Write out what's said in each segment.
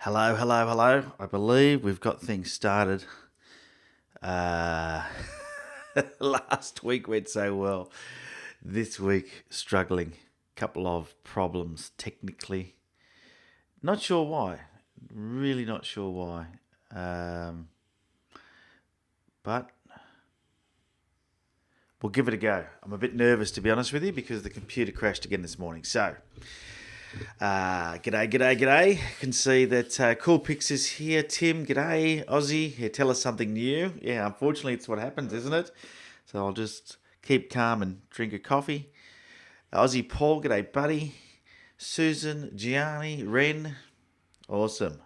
Hello, hello, hello. I believe we've got things started. Uh, Last week went so well. This week, struggling. Couple of problems technically. Not sure why. Really not sure why. But we'll give it a go. I'm a bit nervous, to be honest with you, because the computer crashed again this morning. So, g'day. Can see that Cool Pix is here. Tim, g'day. Aussie, here, tell us something new. Yeah, unfortunately, it's what happens, isn't it? So I'll just keep calm and drink a coffee. Aussie Paul, g'day, buddy. Susan, Gianni, Ren, awesome.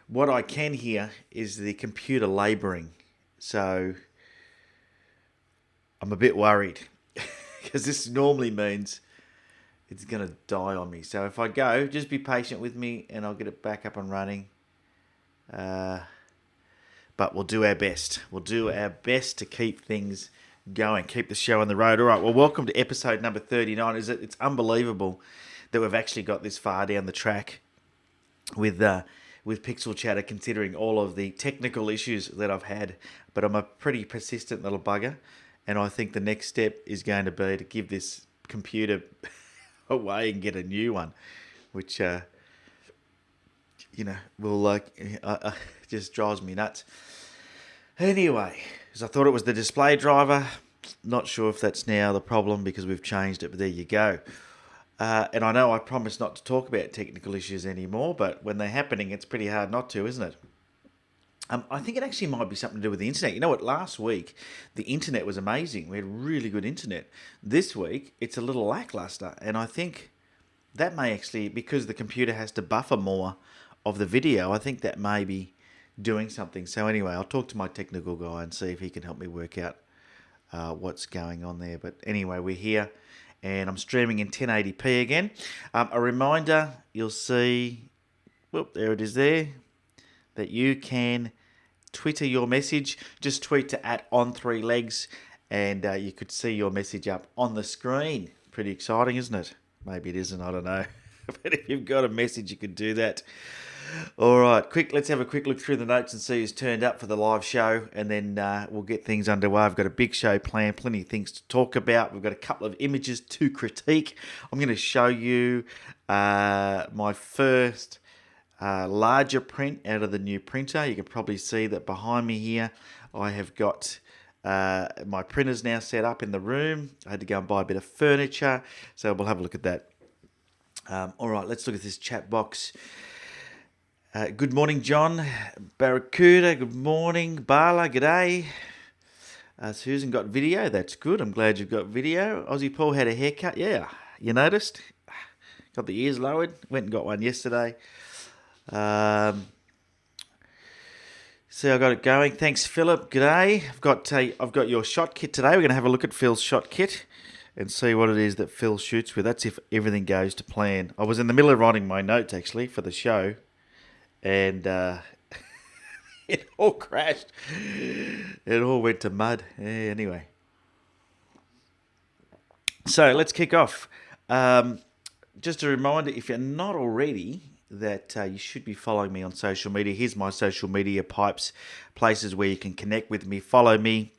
What I can hear is the computer labouring, so I'm a bit worried because this normally means it's going to die on me. So if I go, just be patient with me and I'll get it back up and running. But we'll do our best. We'll do our best to keep things going, keep the show on the road. All right, well, welcome to episode number 39. It's unbelievable that we've actually got this far down the track with Pixel Chatter, considering all of the technical issues that I've had. But I'm a pretty persistent little bugger, and I think the next step is going to be to give this computer away and get a new one, which will just drives me nuts. Anyway, as I thought it was the display driver, not sure if that's now the problem because we've changed it, but there you go. And I know I promised not to talk about technical issues anymore, but when they're happening, it's pretty hard not to, isn't it? I think it actually might be something to do with the internet. You know what? Last week, the internet was amazing. We had really good internet. This week, it's a little lackluster. And I think that may actually, because the computer has to buffer more of the video, I think that may be doing something. So anyway, I'll talk to my technical guy and see if he can help me work out what's going on there. But anyway, we're here. And I'm streaming in 1080p again. A reminder, you'll see, there it is there, that you can Twitter your message. Just tweet to @on3legs and you could see your message up on the screen. Pretty exciting, isn't it? Maybe it isn't, I don't know. But if you've got a message, you could do that. All right, let's have a quick look through the notes and see who's turned up for the live show, and then we'll get things underway. I've got a big show planned, plenty of things to talk about. We've got a couple of images to critique. I'm going to show you my first larger print out of the new printer. You can probably see that behind me here, I have got my printers now set up in the room. I had to go and buy a bit of furniture, so we'll have a look at that. All right, let's look at this chat box. Good morning, John. Barracuda, good morning. Bala, g'day. Susan got video, that's good. I'm glad you've got video. Aussie Paul had a haircut, yeah, you noticed? Got the ears lowered, went and got one yesterday. So I got it going. Thanks, Philip, g'day. I've got your shot kit today. We're going to have a look at Phil's shot kit and see what it is that Phil shoots with. That's if everything goes to plan. I was in the middle of writing my notes, actually, for the show. And it all crashed. It all went to mud. Anyway. So let's kick off. Just a reminder, if you're not already, that you should be following me on social media. Here's my social media pipes, places where you can connect with me, follow me,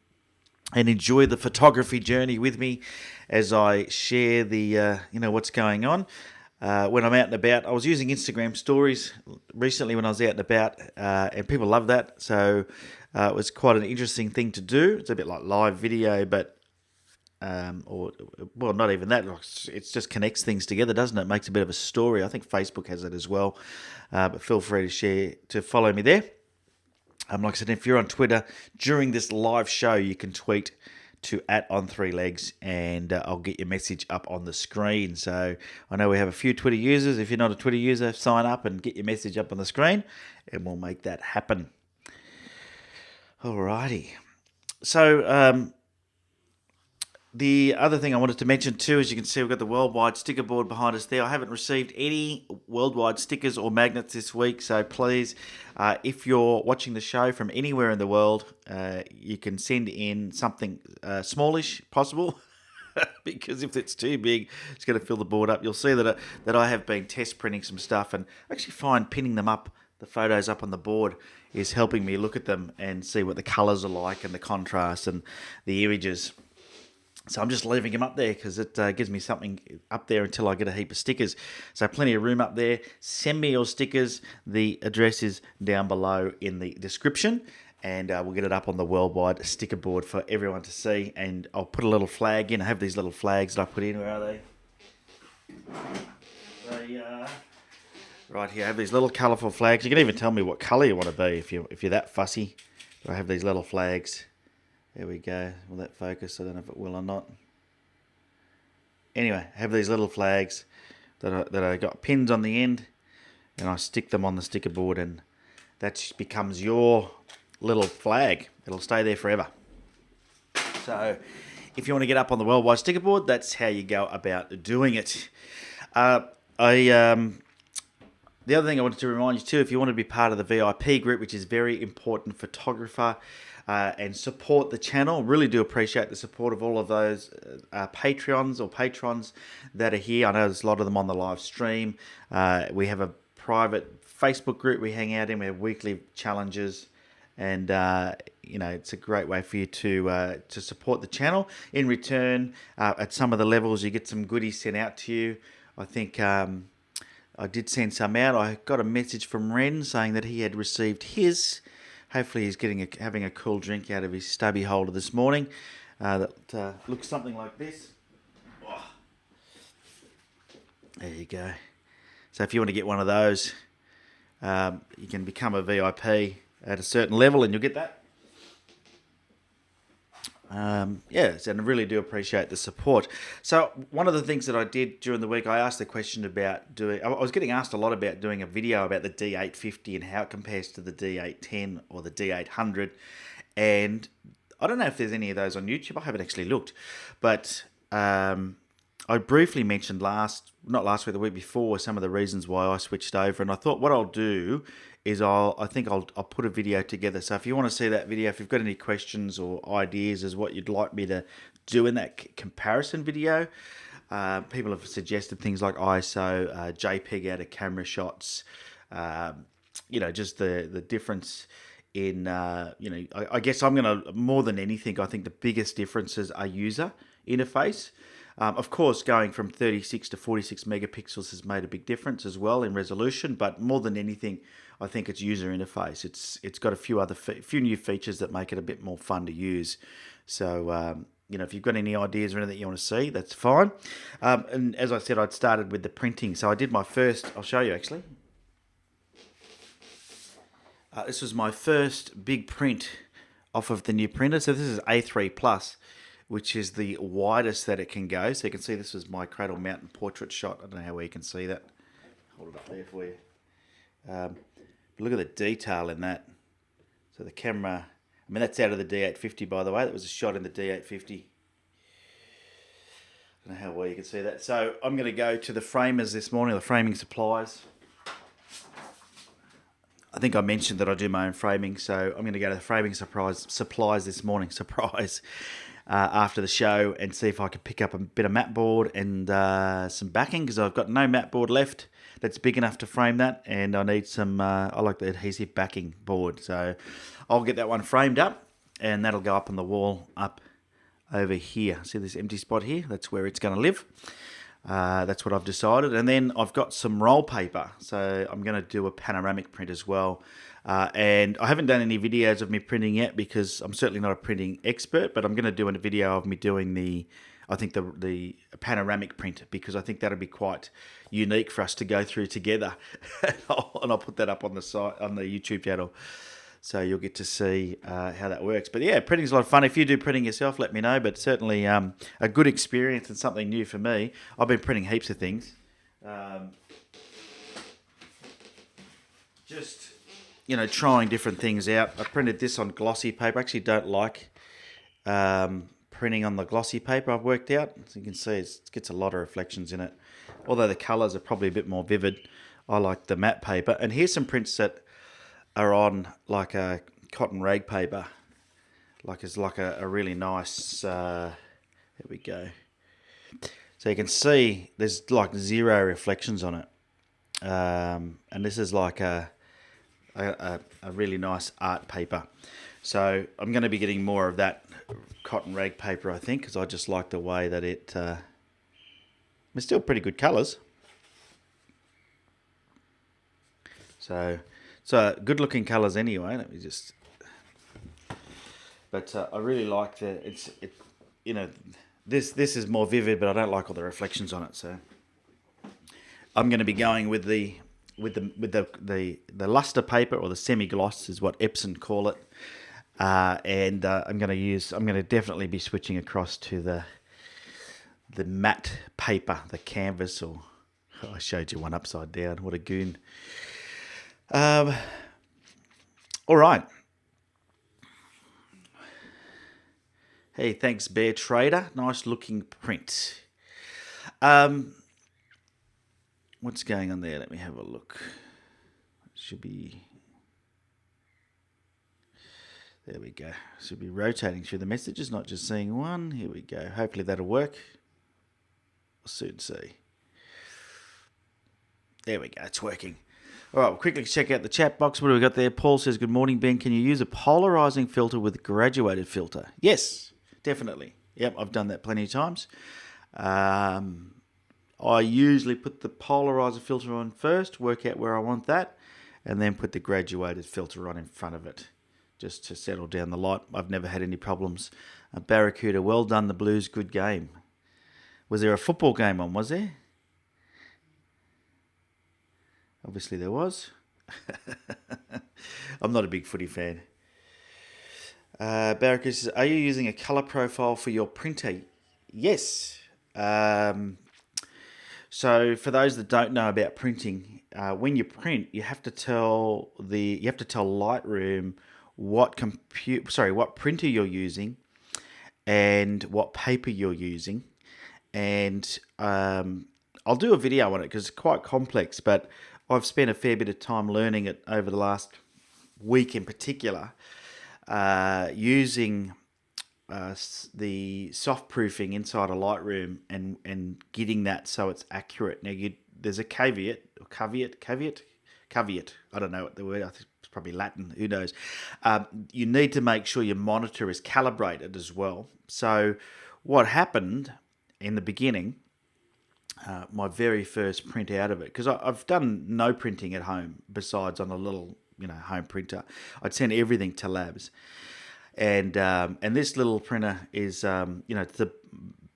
and enjoy the photography journey with me as I share the what's going on. When I'm out and about, I was using Instagram stories recently when I was out and about, and people love that. So it was quite an interesting thing to do. It's a bit like live video, but not even that. It just connects things together, doesn't it? It makes a bit of a story. I think Facebook has it as well. But feel free to follow me there. Like I said, if you're on Twitter during this live show, you can tweet to @on3legs and I'll get your message up on the screen. So I know we have a few Twitter users. If you're not a Twitter user, sign up and get your message up on the screen and we'll make that happen. Alrighty. So the other thing I wanted to mention too, as you can see, we've got the worldwide sticker board behind us there. I haven't received any worldwide stickers or magnets this week, so please, if you're watching the show from anywhere in the world, you can send in something smallish, possible. because if it's too big, it's going to fill the board up. You'll see that I have been test printing some stuff, and I actually find pinning them up, the photos up on the board, is helping me look at them and see what the colours are like and the contrast and the images. So I'm just leaving them up there because it gives me something up there until I get a heap of stickers. So plenty of room up there. Send me your stickers. The address is down below in the description. And we'll get it up on the worldwide sticker board for everyone to see. And I'll put a little flag in. I have these little flags that I put in. Where are they? They are right here. I have these little colourful flags. You can even tell me what colour you want to be if you're that fussy. But I have these little flags. There we go. Will that focus? I don't know if it will or not. Anyway, I have these little flags that I got pins on the end, and I stick them on the sticker board, and that becomes your little flag. It'll stay there forever. So if you want to get up on the worldwide sticker board, that's how you go about doing it. The other thing I wanted to remind you too, if you want to be part of the VIP group, which is very important photographer, and support the channel, really do appreciate the support of all of those Patreons or patrons that are here. I know there's a lot of them on the live stream. We have a private Facebook group we hang out in. We have weekly challenges, and it's a great way for you to support the channel. In return, at some of the levels, you get some goodies sent out to you. I think I did send some out. I got a message from Ren saying that he had received his. Hopefully he's having a cool drink out of his stubby holder this morning. That looks something like this. Oh. There you go. So if you want to get one of those, you can become a VIP at a certain level and you'll get that. Yes, and I really do appreciate the support. So one of the things that I did during the week, I asked the question about I was getting asked a lot about doing a video about the D850 and how it compares to the D810 or the D800. And I don't know if there's any of those on YouTube. I haven't actually looked. But I briefly mentioned not last week, the week before, some of the reasons why I switched over. And I thought what I'll do is I'll put a video together. So if you want to see that video, if you've got any questions or ideas as what you'd like me to do in that comparison video, people have suggested things like ISO, JPEG out of camera shots, just the difference in, I guess I'm going to, more than anything, I think the biggest differences are user interface. Of course, going from 36 to 46 megapixels has made a big difference as well in resolution, but more than anything, I think it's user interface. It's got a few new features that make it a bit more fun to use. So, if you've got any ideas or anything you want to see, that's fine. And as I said, I'd started with the printing. So I did my first, I'll show you actually. This was my first big print off of the new printer. So this is A3 Plus, which is the widest that it can go. So you can see this was my cradle mountain portrait shot. I don't know how well you can see that. Hold it up there for you. But look at the detail in that. So the camera, that's out of the D850, by the way. That was a shot in the D850. I don't know how well you can see that. So I'm going to go to the framers this morning, the framing supplies. I think I mentioned that I do my own framing, so I'm going to go to the framing supplies this morning, after the show, and see if I can pick up a bit of mat board and some backing, because I've got no mat board left that's big enough to frame that, and I need some, I like the adhesive backing board, so I'll get that one framed up, and that'll go up on the wall up over here. See this empty spot here? That's where it's going to live. That's what I've decided. And then I've got some roll paper, so I'm going to do a panoramic print as well. And I haven't done any videos of me printing yet because I'm certainly not a printing expert, but I'm going to do a video of me doing the panoramic print, because I think that'll be quite unique for us to go through together. And I'll put that up on the site, on the YouTube channel, so you'll get to see how that works. But yeah, printing's a lot of fun. If you do printing yourself, let me know. But certainly a good experience and something new for me. I've been printing heaps of things. Just, trying different things out. I printed this on glossy paper. I actually don't like printing on the glossy paper, I've worked out. As you can see, it gets a lot of reflections in it. Although the colours are probably a bit more vivid, I like the matte paper. And here's some prints that are on like a cotton rag paper, it's like a really nice, there we go, So you can see there's like 0 reflections on it. And this is like a really nice art paper. So I'm going to be getting more of that cotton rag paper, I think, because I just like the way that it's still pretty good colours. So good looking colours anyway. Let me just. But I really like this is more vivid, but I don't like all the reflections on it. So I'm going to be going with the luster paper, or the semi-gloss is what Epson call it. And I'm going to definitely be switching across to the matte paper, the canvas, or I showed you one upside down. What a goon. All right. Hey, thanks, Bear Trader. Nice looking print. What's going on there? Let me have a look. Should be. There we go. Should be rotating through the messages, not just seeing one. Here we go. Hopefully that'll work. We'll soon see. There we go. It's working. All right, we'll quickly check out the chat box. What do we got there? Paul says, good morning, Ben. Can you use a polarizing filter with a graduated filter? Yes, definitely. Yep, I've done that plenty of times. I usually put the polarizer filter on first, work out where I want that, and then put the graduated filter on in front of it, just to settle down the light. I've never had any problems. Barracuda, well done, the Blues, good game. Was there a football game on, was there? Obviously there was. I'm not a big footy fan. Barracuda says, are you using a colour profile for your printer? Yes. So for those that don't know about printing, when you print, you have to tell Lightroom what printer you're using and what paper you're using, and I'll do a video on it because it's quite complex, but I've spent a fair bit of time learning it over the last week in particular, using the soft proofing inside a Lightroom and getting that so it's accurate. Now there's a caveat. I don't know what the word. I think it's probably Latin. Who knows? You need to make sure your monitor is calibrated as well. So what happened in the beginning, my very first print out of it, because I've done no printing at home besides on a little home printer. I'd send everything to labs. And this little printer is,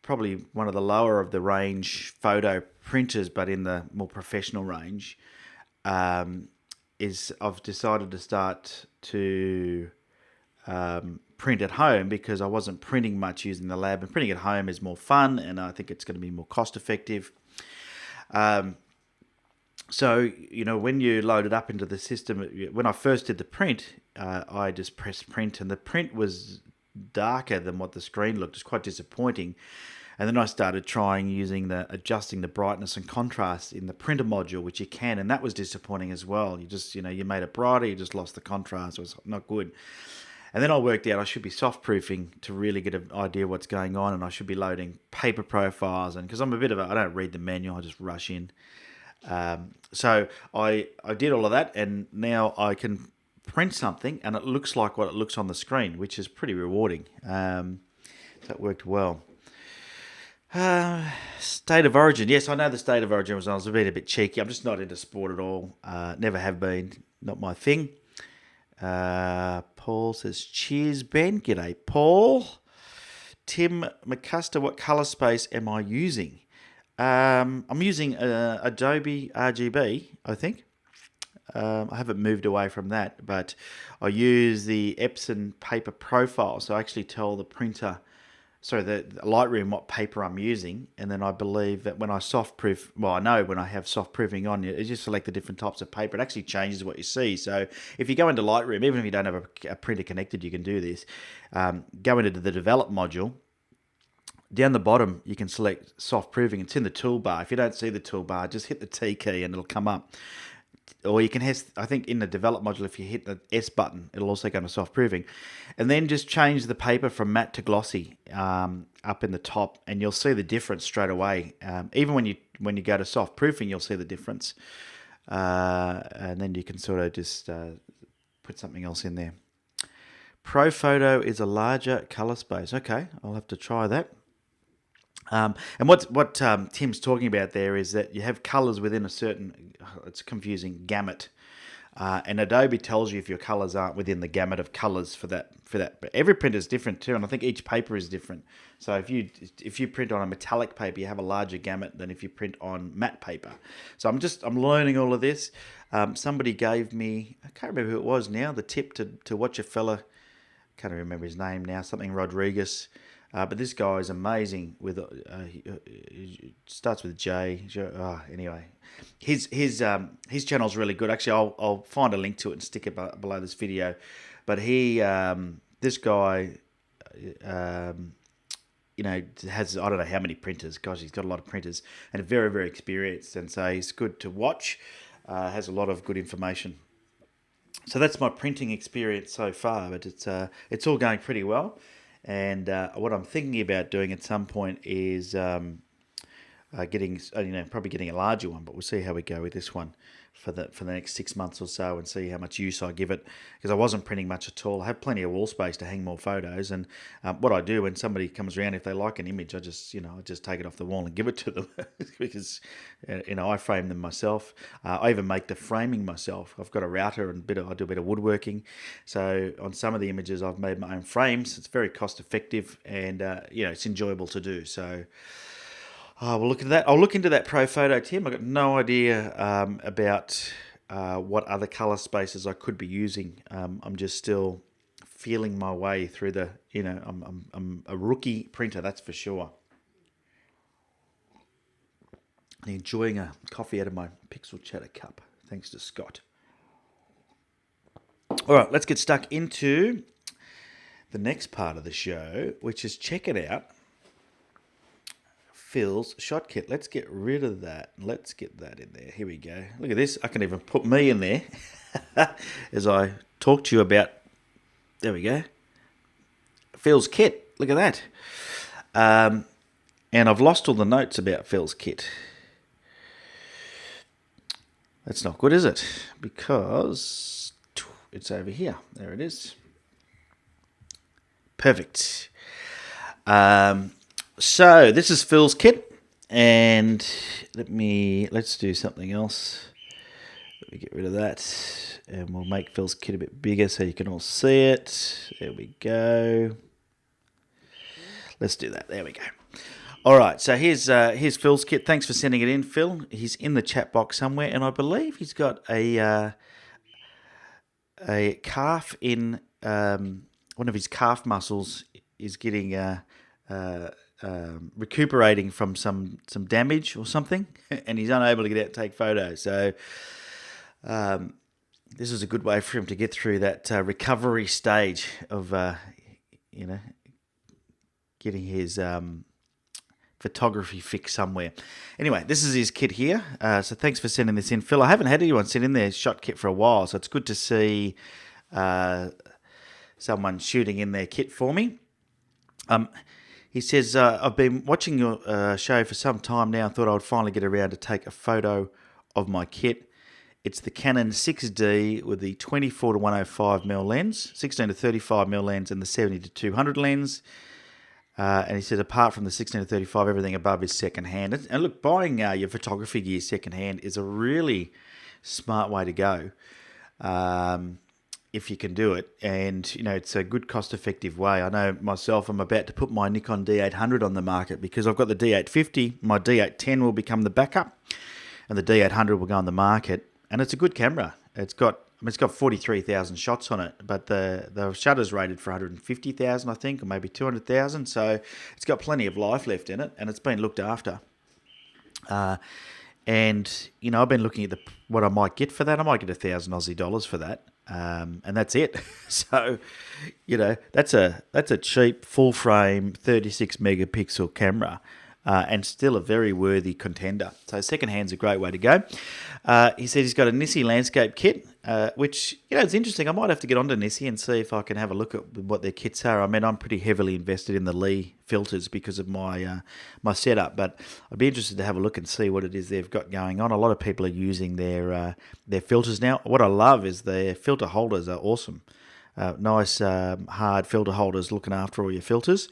probably one of the lower of the range photo printers, but in the more professional range. I've decided to start to print at home because I wasn't printing much using the lab, and printing at home is more fun, and I think it's going to be more cost effective. So, when you load it up into the system, when I first did the print, I just pressed print, and the print was darker than what the screen looked. It's quite disappointing. And then I started trying adjusting the brightness and contrast in the printer module, which you can, and that was disappointing as well. You just, you made it brighter, you just lost the contrast. It was not good. And then I worked out I should be soft proofing to really get an idea what's going on, and I should be loading paper profiles, and because I'm I don't read the manual, I just rush in. So I did all of that, and now I can print something and it looks like what it looks on the screen, which is pretty rewarding. So it worked well. State of origin. Yes, I know the state of origin was a bit cheeky. I'm just not into sport at all. Never have been. Not my thing. Paul says, cheers, Ben. G'day, Paul. Tim McCuster, what colour space am I using? I'm using Adobe RGB, I think. I haven't moved away from that, but I use the Epson paper profile, so I actually tell the Lightroom what paper I'm using, and then I believe that when I soft proof, I know when I have soft proofing on, you just select the different types of paper. It actually changes what you see. So if you go into Lightroom, even if you don't have a printer connected, you can do this. Go into the develop module. Down the bottom, you can select soft proofing. It's in the toolbar. If you don't see the toolbar, just hit the T key and it'll come up. or you can I think in the develop module, if you hit the S button, it'll also go to soft proofing, and then just change the paper from matte to glossy up in the top, and you'll see the difference straight away. Even when you go to soft proofing, you'll see the difference, and then you can sort of just put something else in there. Pro Photo is a larger color space. Okay, I'll have to try that. And what Tim's talking about there is that you have colors within a certain, it's confusing, gamut. And Adobe tells you if your colors aren't within the gamut of colors for that. But every printer is different too, and I think each paper is different. So if you print on a metallic paper, you have a larger gamut than if you print on matte paper. So I'm learning all of this. Somebody gave me, I can't remember who it was now, the tip to watch a fella, can't remember his name now, something Rodriguez. But this guy is amazing. He starts with J. Anyway, his channel's really good. Actually, I'll find a link to it and stick it below this video. But this guy, has, I don't know how many printers. Gosh, he's got a lot of printers and very, very experienced. And so he's good to watch. Has a lot of good information. So that's my printing experience so far. But it's all going pretty well. And what I'm thinking about doing at some point is getting a larger one, but we'll see how we go with this one for the next 6 months or so, and see how much use I give it, because I wasn't printing much at all. I have plenty of wall space to hang more photos, and what I do when somebody comes around, if they like an image, I just take it off the wall and give it to them because I frame them myself. I even make the framing myself. I've got a router and I do a bit of woodworking. So on some of the images, I've made my own frames. It's very cost effective, and it's enjoyable to do. So we'll look into that. I'll look into that Pro Photo, Tim. I've got no idea about what other color spaces I could be using. I'm just still feeling my way through the. I'm a rookie printer, that's for sure. And enjoying a coffee out of my Pixel Chatter cup, thanks to Scott. All right, let's get stuck into the next part of the show, which is check it out. Phil's shot kit. Let's get rid of that. Let's get that in there. Here we go. Look at this. I can even put me in there as I talk to you about. There we go. Phil's kit. Look at that. And I've lost all the notes about Phil's kit. That's not good, is it? Because it's over here. There it is. Perfect. So this is Phil's kit, and let's do something else. Let me get rid of that, and we'll make Phil's kit a bit bigger so you can all see it. There we go. Let's do that. There we go. All right, so here's Phil's kit. Thanks for sending it in, Phil. He's in the chat box somewhere, and I believe he's got a calf in one of his calf muscles is getting recuperating from some damage or something, and he's unable to get out and take photos. So this is a good way for him to get through that recovery stage of getting his photography fix somewhere. Anyway, this is his kit here. So thanks for sending this in, Phil. I haven't had anyone send in their shot kit for a while, so it's good to see someone shooting in their kit for me. He says, I've been watching your show for some time now and thought I would finally get around to take a photo of my kit. It's the Canon 6D with the 24 to 105mm lens, 16 to 35mm lens, and the 70 to 200 lens. And he says, apart from the 16 to 35, everything above is second-hand. And look, buying your photography gear second-hand is a really smart way to go. If you can do it, and it's a good cost-effective way. I know myself, I'm about to put my Nikon D800 on the market because I've got the D850. My D810 will become the backup, and the D800 will go on the market. And it's a good camera. It's got 43,000 shots on it, but the shutter's rated for 150,000, I think, or maybe 200,000. So it's got plenty of life left in it, and it's been looked after. And I've been looking at what I might get for that. I might get $1,000 Aussie dollars for that. And that's it. So, that's a cheap full frame 36 megapixel camera and still a very worthy contender. So second-hand's a great way to go. He said he's got a Nissi landscape kit, which, it's interesting. I might have to get onto Nissi and see if I can have a look at what their kits are. I mean, I'm pretty heavily invested in the Lee filters because of my my setup, but I'd be interested to have a look and see what it is they've got going on. A lot of people are using their filters now. What I love is their filter holders are awesome. Nice hard filter holders looking after all your filters,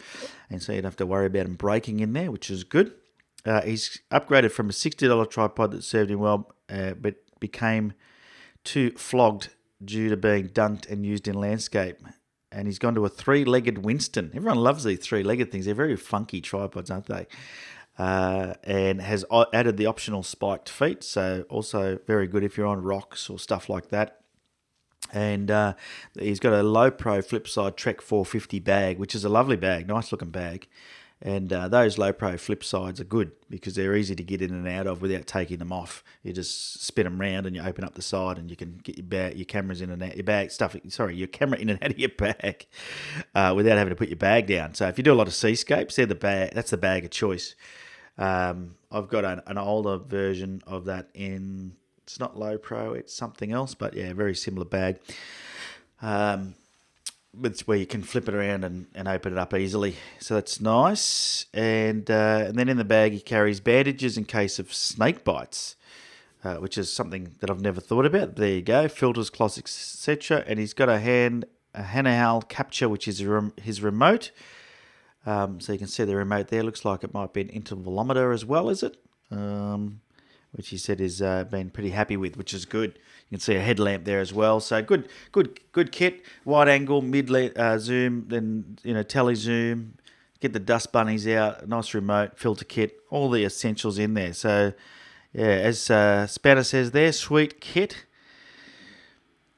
and so you don't have to worry about them breaking in there, which is good. He's upgraded from a $60 tripod that served him well, but became too flogged due to being dunked and used in landscape. And he's gone to a 3-legged Winston. Everyone loves these 3-legged things. They're very funky tripods, aren't they? And has added the optional spiked feet, so also very good if you're on rocks or stuff like that. And he's got a low pro flip side Trek 450 bag, which is a lovely bag, nice looking bag. And those low pro flip sides are good because they're easy to get in and out of without taking them off. You just spin them round and you open up the side and you can get your cameras in and out your bag your camera in and out of your bag without having to put your bag down. So if you do a lot of seascapes, that's the bag of choice. I've got an older version of that in. It's not low pro, it's something else, but yeah, very similar bag. It's where you can flip it around and open it up easily. So that's nice. And then in the bag he carries bandages in case of snake bites, which is something that I've never thought about. There you go, filters, cloths, etc. And he's got a handheld capture, which is his remote. So you can see the remote there. Looks like it might be an intervalometer as well, is it? Which he said he's been pretty happy with, which is good. You can see a headlamp there as well. So good kit. Wide angle, mid zoom, then tele zoom. Get the dust bunnies out. Nice remote, filter kit, all the essentials in there. So yeah, as Spanner says there, sweet kit.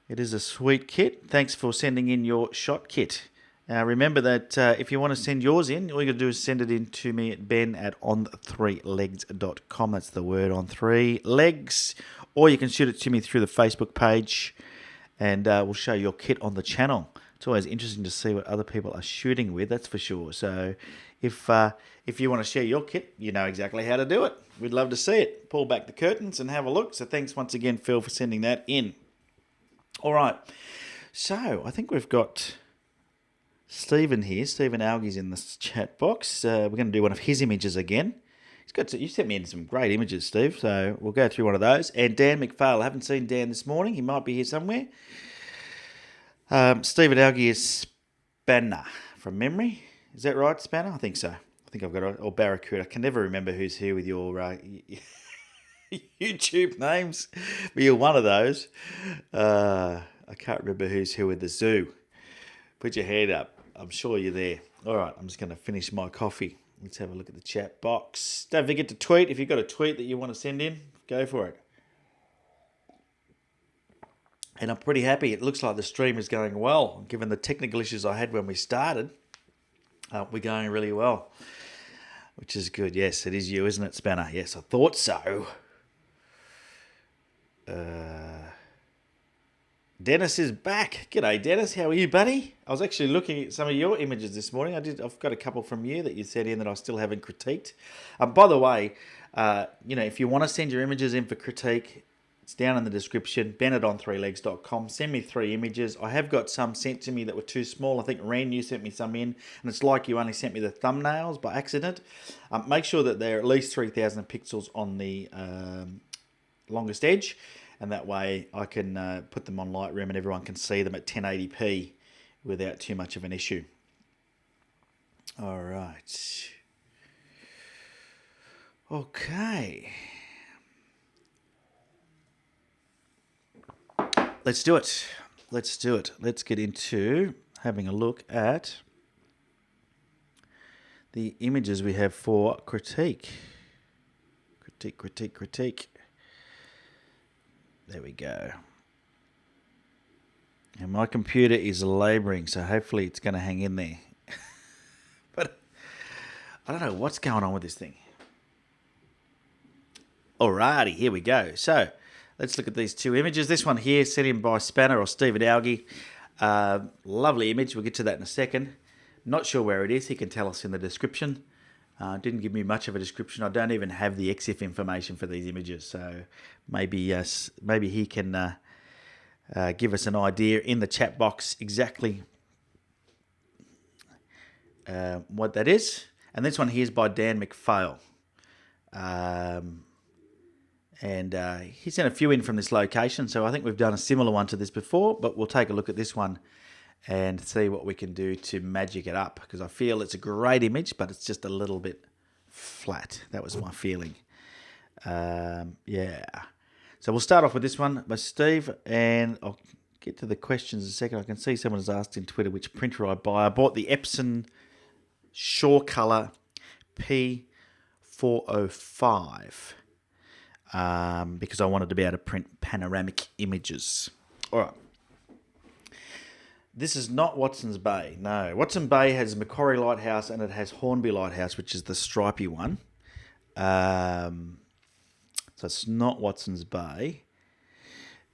It is a sweet kit. Thanks for sending in your shot kit. Remember that if you want to send yours in, all you got to do is send it in to me at ben@on3legs.com. That's the word, on 3 legs. Or you can shoot it to me through the Facebook page, and we'll show your kit on the channel. It's always interesting to see what other people are shooting with, that's for sure. So if you want to share your kit, you know exactly how to do it. We'd love to see it. Pull back the curtains and have a look. So thanks once again, Phil, for sending that in. All right. So I think we've got Stephen here. Stephen Algie's in the chat box. We're going to do one of his images again. You sent me in some great images, Steve, so we'll go through one of those. And Dan McPhail. I haven't seen Dan this morning. He might be here somewhere. Stephen Algie is Spanner from memory. Is that right, Spanner? I think so. I think I've got it. Or Barracuda. I can never remember who's here with your YouTube names. But you're one of those. I can't remember who's here with the zoo. Put your hand up. I'm sure you're there. All right, I'm just going to finish my coffee. Let's have a look at the chat box. Don't forget to tweet. If you've got a tweet that you want to send in, go for it. And I'm pretty happy. It looks like the stream is going well. Given the technical issues I had when we started, we're going really well, which is good. Yes, it is you, isn't it, Spanner? Yes, I thought so. Dennis is back. G'day, Dennis. How are you, buddy? I was actually looking at some of your images this morning. I've got a couple from you that you sent in that I still haven't critiqued. By the way, if you want to send your images in for critique, it's down in the description. Ben@on3legs.com. Send me 3 images. I have got some sent to me that were too small. I think Ren, you sent me some in, and it's like you only sent me the thumbnails by accident. Make sure that they're at least 3,000 pixels on the longest edge. And that way I can put them on Lightroom and everyone can see them at 1080p without too much of an issue. All right. Okay. Let's do it. Let's get into having a look at the images we have for critique. Critique. There we go. And my computer is labouring, so hopefully it's going to hang in there. But I don't know what's going on with this thing. Alrighty, here we go. So let's look at these 2 images. This one here, sent in by Spanner or Stephen Algie. Lovely image. We'll get to that in a second. Not sure where it is. He can tell us in the description. Didn't give me much of a description. I don't even have the EXIF information for these images, so maybe maybe he can give us an idea in the chat box exactly what that is. And this one here is by Dan McPhail. And he sent a few in from this location, so I think we've done a similar one to this before, but we'll take a look at this one and see what we can do to magic it up, because I feel it's a great image, but it's just a little bit flat. That was my feeling. Yeah. So we'll start off with this one by Steve, and I'll get to the questions in a second. I can see someone has asked in Twitter which printer I buy. I bought the Epson Shore Color P.405 because I wanted to be able to print panoramic images. All right. This is not Watson's Bay. No. Watson Bay has Macquarie Lighthouse and it has Hornby Lighthouse, which is the stripy one. So it's not Watson's Bay.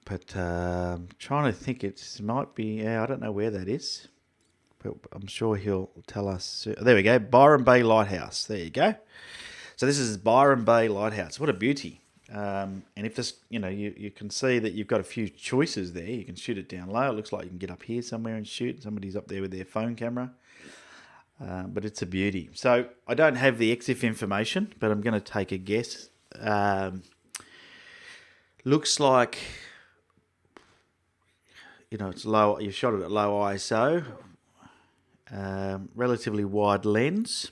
But trying to think, it might be... Yeah, I don't know where that is. But I'm sure he'll tell us. There we go. Byron Bay Lighthouse. There you go. So this is Byron Bay Lighthouse. What a beauty. And if this, you can see that you've got a few choices there. You can shoot it down low. It looks like you can get up here somewhere and shoot. Somebody's up there with their phone camera. But it's a beauty. So I don't have the EXIF information, but I'm going to take a guess. Looks like, it's low. You shot it at low ISO. Relatively wide lens.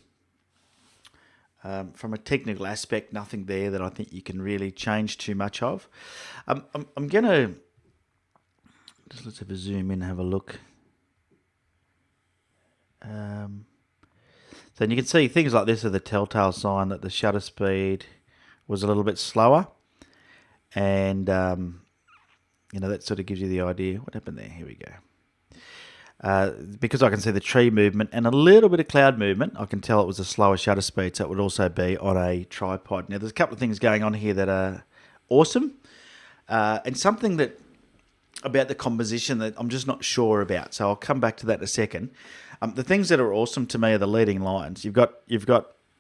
From a technical aspect, nothing there that I think you can really change too much of. I'm going to... let's have a zoom in and have a look. So you can see things like this are the telltale sign that the shutter speed was a little bit slower. And, that sort of gives you the idea. What happened there? Here we go. Because I can see the tree movement and a little bit of cloud movement, I can tell it was a slower shutter speed, so it would also be on a tripod. Now, there's a couple of things going on here that are awesome, and something that about the composition that I'm just not sure about, so I'll come back to that in a second. The things that are awesome to me are the leading lines. You've got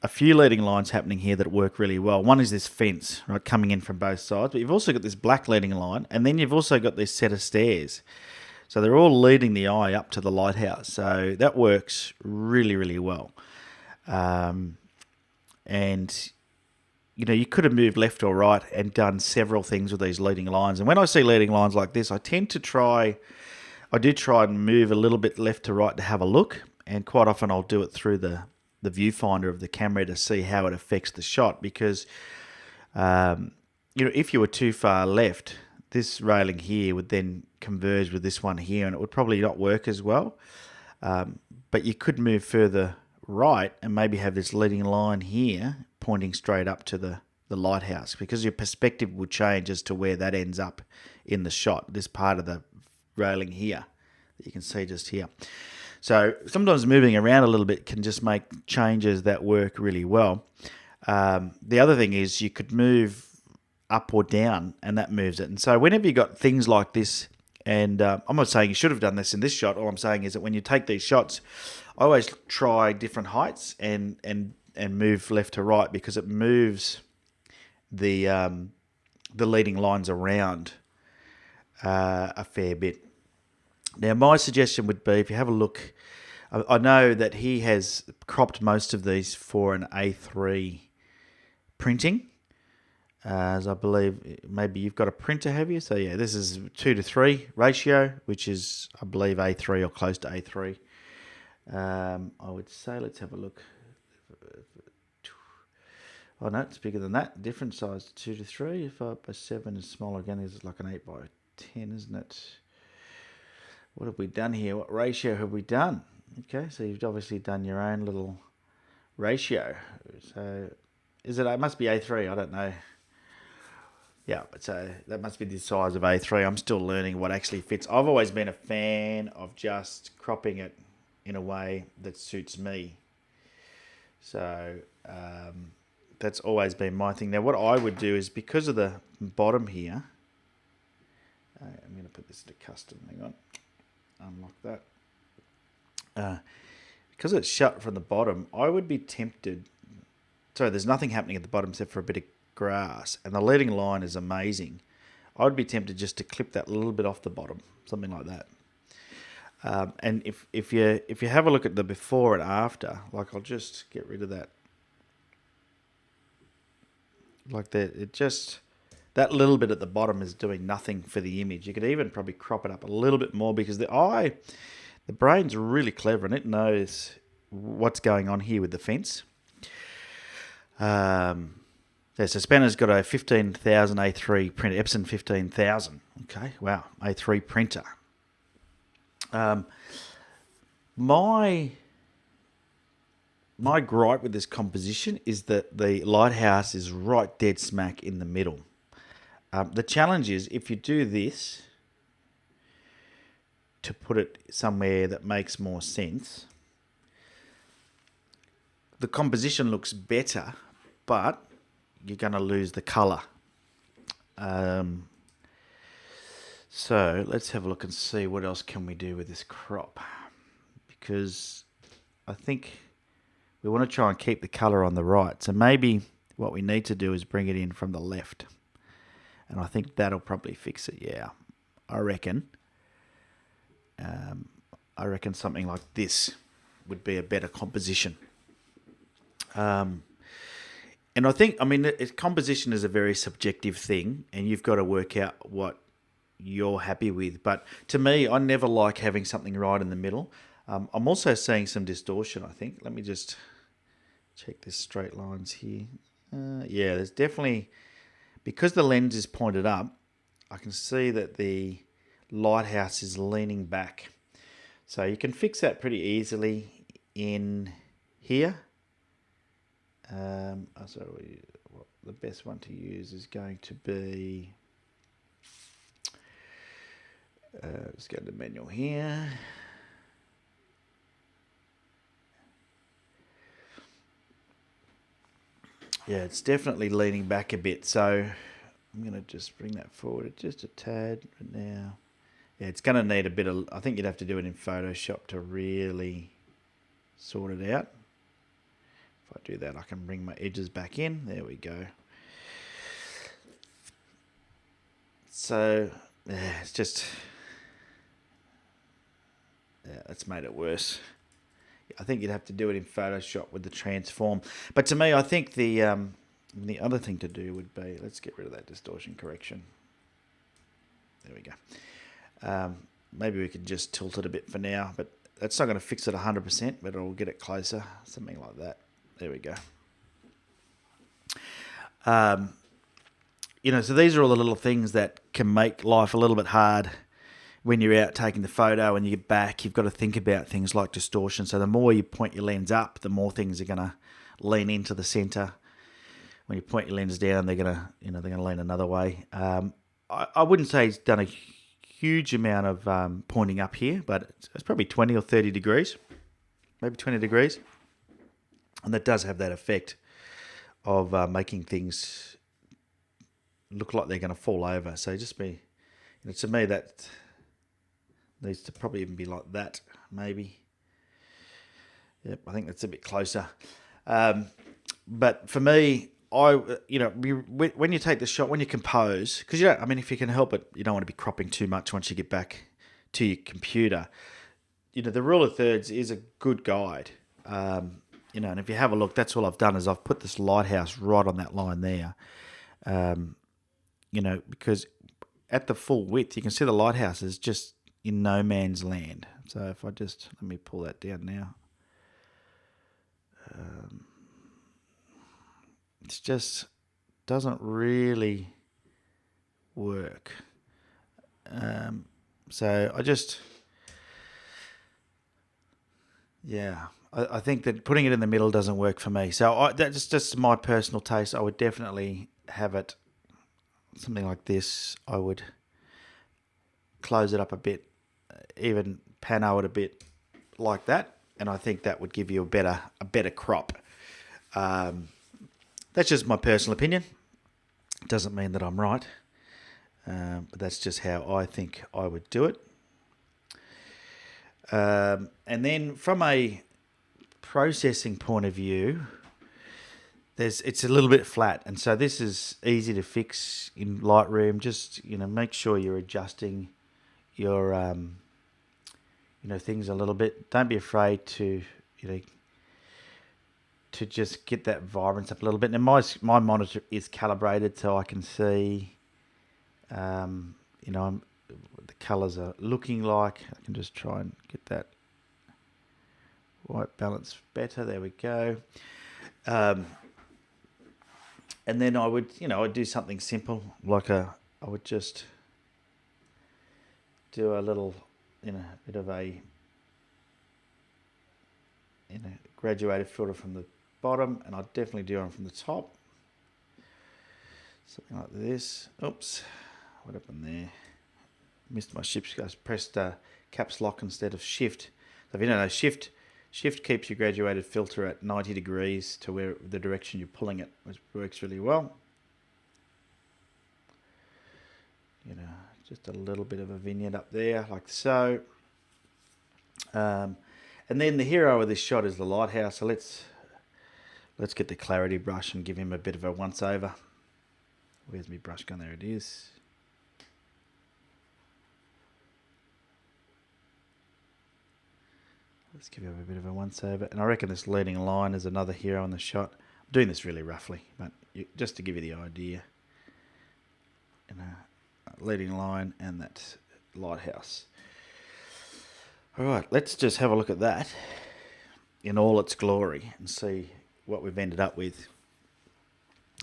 a few leading lines happening here that work really well. One is this fence, right, coming in from both sides, but you've also got this black leading line, and then you've also got this set of stairs. So they're all leading the eye up to the lighthouse. So that works really, really well. And, you could have moved left or right and done several things with these leading lines. And when I see leading lines like this, I do try and move a little bit left to right to have a look. And quite often I'll do it through the viewfinder of the camera to see how it affects the shot. Because, if you were too far left, this railing here would then converge with this one here, and it would probably not work as well. But you could move further right and maybe have this leading line here pointing straight up to the lighthouse, because your perspective will change as to where that ends up in the shot, this part of the railing here that you can see just here. So sometimes moving around a little bit can just make changes that work really well. The other thing is you could move up or down, and that moves it. And so whenever you got things like this, and I'm not saying you should have done this in this shot, all I'm saying is that when you take these shots, I always try different heights and move left to right, because it moves the leading lines around a fair bit. Now my suggestion would be, if you have a look, I know that he has cropped most of these for an A3 printing. As I believe maybe you've got a printer, have you? So yeah, this is 2:3 ratio, which is, I believe, A3 or close to A3. I would say, let's have a look. Oh no, it's bigger than that. Different size, 2:3. 5:7 is smaller again. It's like an 8:10, isn't it? What have we done here? What ratio have we done? Okay, so you've obviously done your own little ratio. So it must be A3, I don't know. Yeah, but so that must be the size of A3. I'm still learning what actually fits. I've always been a fan of just cropping it in a way that suits me. So that's always been my thing. Now, what I would do is, because of the bottom here, I'm going to put this into custom. Hang on. Unlock that. Because it's shut from the bottom, I would be tempted sorry, there's nothing happening at the bottom except for a bit of grass, and the leading line is amazing. I'd be tempted just to clip that little bit off the bottom, something like that. And if you have a look at the before and after, like I'll just get rid of that, like that. It just, that little bit at the bottom is doing nothing for the image. You could even probably crop it up a little bit more because the brain's really clever and it knows what's going on here with the fence. Yeah, so Spanner's got a 15,000 A3 printer, Epson 15,000. Okay, wow, A3 printer. My gripe with this composition is that the lighthouse is right dead smack in the middle. The challenge is if you do this to put it somewhere that makes more sense, the composition looks better, but you're going to lose the colour. So let's have a look and see what else can we do with this crop, because I think we want to try and keep the colour on the right. So maybe what we need to do is bring it in from the left, and I think that'll probably fix it. Yeah, I reckon. I reckon something like this would be a better composition. And I think, I mean, composition is a very subjective thing, and you've got to work out what you're happy with. But to me, I never like having something right in the middle. I'm also seeing some distortion, I think. Let me just check this straight lines here. Yeah, there's definitely, because the lens is pointed up, I can see that the lighthouse is leaning back. So you can fix that pretty easily in here. So the best one to use is going to be, let's go to the manual here. Yeah, it's definitely leaning back a bit, so I'm going to just bring that forward just a tad right now. Yeah, it's going to need a bit of, I think you'd have to do it in Photoshop to really sort it out. If I do that, I can bring my edges back in. There we go. So, yeah, it's just, yeah, that's made it worse. I think you'd have to do it in Photoshop with the transform. But to me, I think the other thing to do would be, let's get rid of that distortion correction. There we go. Maybe we could just tilt it a bit for now, but that's not going to fix it 100%, but it'll get it closer, something like that. There we go. So these are all the little things that can make life a little bit hard when you're out taking the photo and you get back. You've got to think about things like distortion. So the more you point your lens up, the more things are going to lean into the center. When you point your lens down, they're going to lean another way. I wouldn't say it's done a huge amount of pointing up here, but it's probably 20 or 30 degrees, maybe 20 degrees. And that does have that effect of making things look like they're going to fall over. So just be, to me, that needs to probably even be like that, maybe. Yep, I think that's a bit closer. But for me, when you take the shot, when you compose, because if you can help it, you don't want to be cropping too much once you get back to your computer. The rule of thirds is a good guide. And if you have a look, that's all I've done is I've put this lighthouse right on that line there. Because at the full width, you can see the lighthouse is just in no man's land. So if I just, let me pull that down now. It just doesn't really work. So I just, yeah, I think that putting it in the middle doesn't work for me. So that's just my personal taste. I would definitely have it something like this. I would close it up a bit, even pano it a bit like that, and I think that would give you a better crop. That's just my personal opinion. It doesn't mean that I'm right, but that's just how I think I would do it. And then from a processing point of view, it's a little bit flat, and so this is easy to fix in Lightroom. Just make sure you're adjusting your things a little bit. Don't be afraid to to just get that vibrance up a little bit. Now my monitor is calibrated, so I can see what the colours are looking like. I can just try and get that white balance better. There we go. And then I would, I'd do something simple like I would just do a little, bit of a, graduated filter from the bottom, and I'd definitely do one from the top. Something like this. Oops, what happened there? Missed my shift. I pressed caps lock instead of shift. So if you don't know, shift keeps your graduated filter at 90 degrees to where the direction you're pulling it, which works really well. Just a little bit of a vignette up there, like so. And then the hero of this shot is the lighthouse. So let's get the clarity brush and give him a bit of a once over. Where's my brush gone? There it is. Let's give him a bit of a once over. And I reckon this leading line is another hero in the shot. I'm doing this really roughly, but just to give you the idea. Leading line and that lighthouse. All right, let's just have a look at that in all its glory and see what we've ended up with.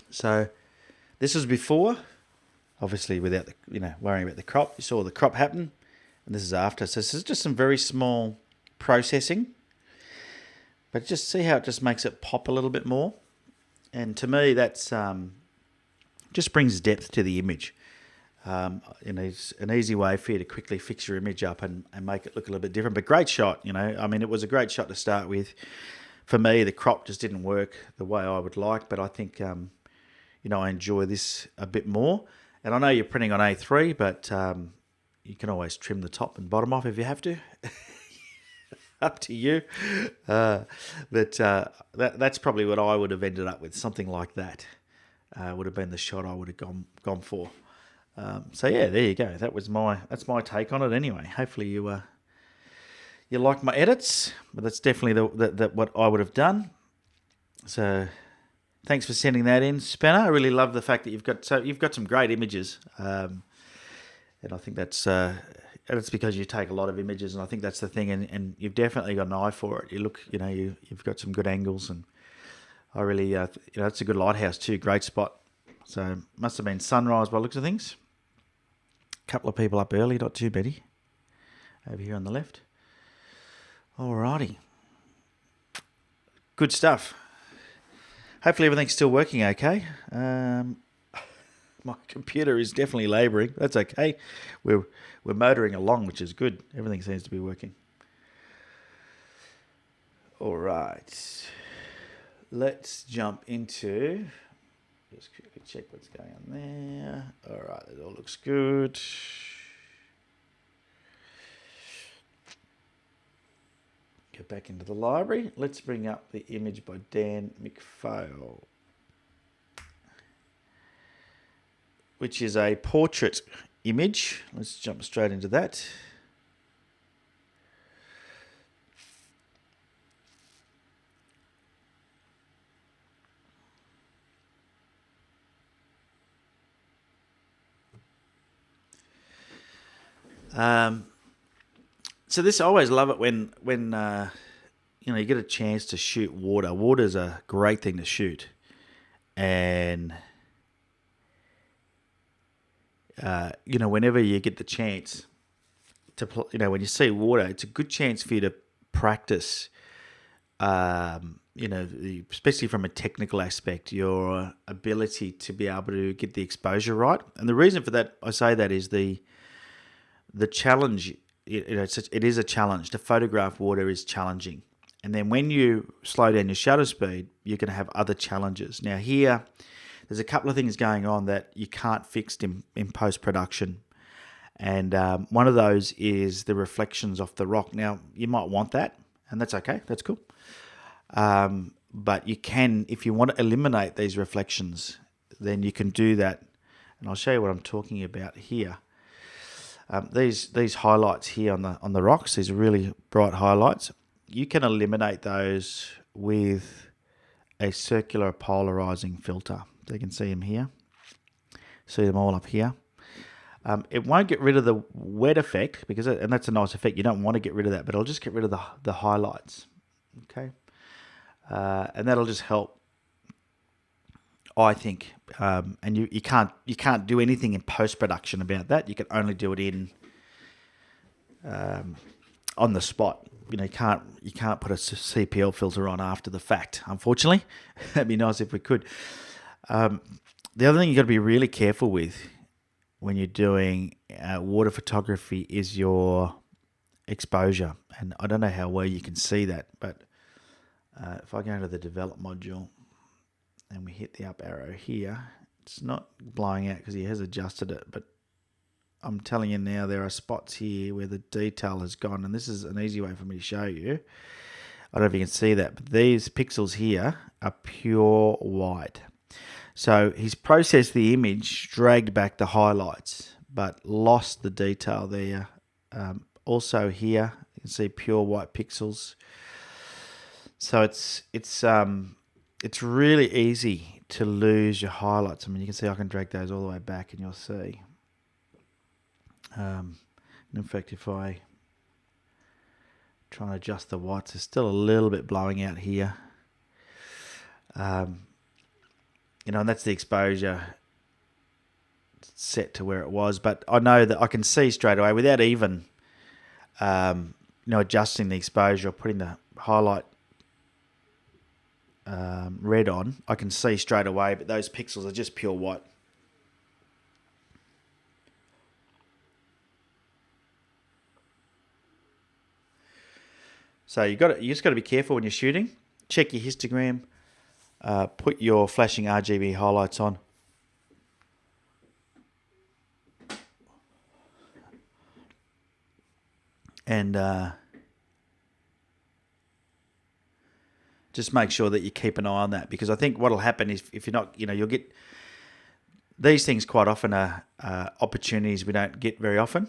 So this was before, obviously without the, worrying about the crop. You saw the crop happen, and this is after. So this is just some very small processing, but just see how it just makes it pop a little bit more. And to me, that's just brings depth to the image. It's an easy way for you to quickly fix your image up and make it look a little bit different. But great shot, it was a great shot to start with. For me, the crop just didn't work the way I would like, but I think, I enjoy this a bit more. And I know you're printing on A3, but you can always trim the top and bottom off if you have to. Up to you. But that's probably what I would have ended up with. Something like that would have been the shot I would have gone for. So yeah, there you go. That's my take on it. Anyway, hopefully you like my edits, but that's definitely what I would have done. So thanks for sending that in, Spanner. I really love the fact that you've got some great images, and I think that's because you take a lot of images, and I think that's the thing. And you've definitely got an eye for it. You look, you've got some good angles, and I really, it's a good lighthouse too. Great spot. So must have been sunrise by the looks of things. Couple of people up early, not too many. Over here on the left. Alrighty. Good stuff. Hopefully everything's still working okay. My computer is definitely labouring. That's okay. We're motoring along, which is good. Everything seems to be working. Alright. Let's jump into... Just quickly check what's going on there. All right, it all looks good. Get back into the library. Let's bring up the image by Dan McPhail, which is a portrait image. Let's jump straight into that. So this, I always love it when you get a chance to shoot water. Water's a great thing to shoot, and whenever you get the chance to, when you see water, it's a good chance for you to practice. Especially from a technical aspect, your ability to be able to get the exposure right. And the reason for that, I say that, is the challenge. It is a challenge. To photograph water is challenging. And then when you slow down your shutter speed, you're going to have other challenges. Now here, there's a couple of things going on that you can't fix in post-production. And one of those is the reflections off the rock. Now, you might want that, and that's okay. That's cool. but you can, if you want to eliminate these reflections, then you can do that. And I'll show you what I'm talking about here. These highlights here on the rocks, these are really bright highlights. You can eliminate those with a circular polarizing filter. So you can see them here. See them all up here. It won't get rid of the wet effect, and that's a nice effect. You don't want to get rid of that, but it'll just get rid of the highlights. Okay, and that'll just help, I think. And you can't do anything in post production about that. You can only do it in on the spot. You can't put a CPL filter on after the fact. Unfortunately, that'd be nice if we could. The other thing you got to be really careful with when you're doing water photography is your exposure. And I don't know how well you can see that, but if I go into the develop module and we hit the up arrow here, it's not blowing out because he has adjusted it, but I'm telling you now, there are spots here where the detail has gone, and this is an easy way for me to show you. I don't know if you can see that, but these pixels here are pure white. So he's processed the image, dragged back the highlights, but lost the detail there. Also here, you can see pure white pixels. So it's really easy to lose your highlights. I mean, you can see I can drag those all the way back, and you'll see. In fact, if I try and adjust the whites, there's still a little bit blowing out here. And that's the exposure set to where it was. But I know that I can see straight away without even, adjusting the exposure or putting the highlight red on. I can see straight away, but those pixels are just pure white. So you just got to be careful when you're shooting. Check your histogram. Put your flashing RGB highlights on. And just make sure that you keep an eye on that, because I think what will happen is if you're not, you'll get these things quite often are opportunities we don't get very often.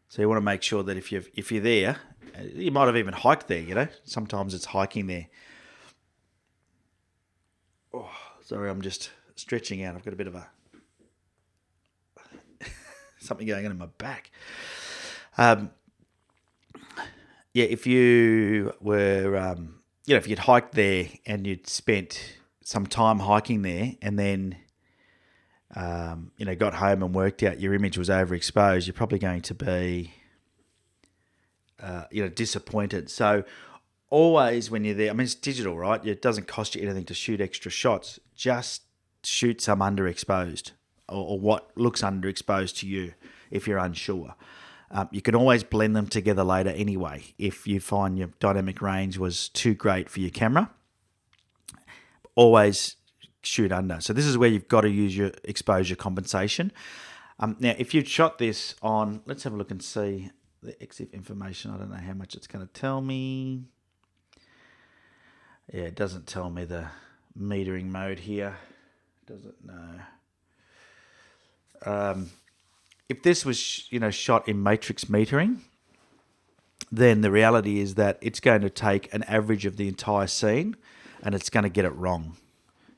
So you want to make sure that if you're there, you might have even hiked there, Sometimes it's hiking there. Oh, sorry, I'm just stretching out. I've got a bit of something going on in my back. If you were, if you'd hiked there and you'd spent some time hiking there and then got home and worked out your image was overexposed, you're probably going to be, disappointed. So always when you're there, I mean, it's digital, right? It doesn't cost you anything to shoot extra shots. Just shoot some underexposed or what looks underexposed to you if you're unsure. You can always blend them together later anyway if you find your dynamic range was too great for your camera. Always shoot under. So this is where you've got to use your exposure compensation. Now, if you've shot this on, let's have a look and see the EXIF information. I don't know how much it's going to tell me. Yeah, it doesn't tell me the metering mode here. Does it? No. If this was, shot in matrix metering, then the reality is that it's going to take an average of the entire scene and it's going to get it wrong.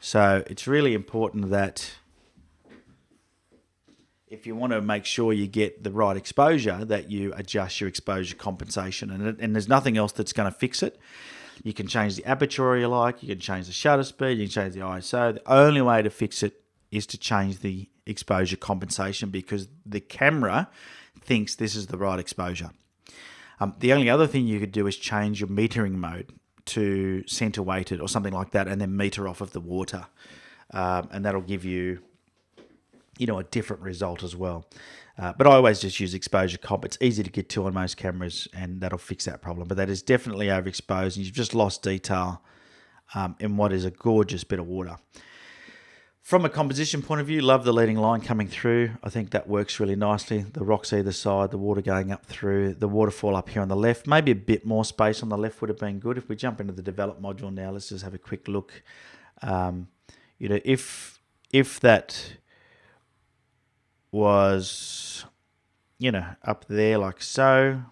So it's really important that if you want to make sure you get the right exposure, that you adjust your exposure compensation. And there's nothing else that's going to fix it. You can change the aperture you like, you can change the shutter speed, you can change the ISO. The only way to fix it is to change the exposure compensation, because the camera thinks this is the right exposure. The only other thing you could do is change your metering mode to center weighted or something like that, and then meter off of the water, and that'll give you, a different result as well. But I always just use exposure comp. It's easy to get to on most cameras, and that'll fix that problem. But that is definitely overexposed, and you've just lost detail in what is a gorgeous bit of water. From a composition point of view, love the leading line coming through. I think that works really nicely. The rocks either side, the water going up through, the waterfall up here on the left. Maybe a bit more space on the left would have been good. If we jump into the develop module now, let's just have a quick look. If that was, up there like so,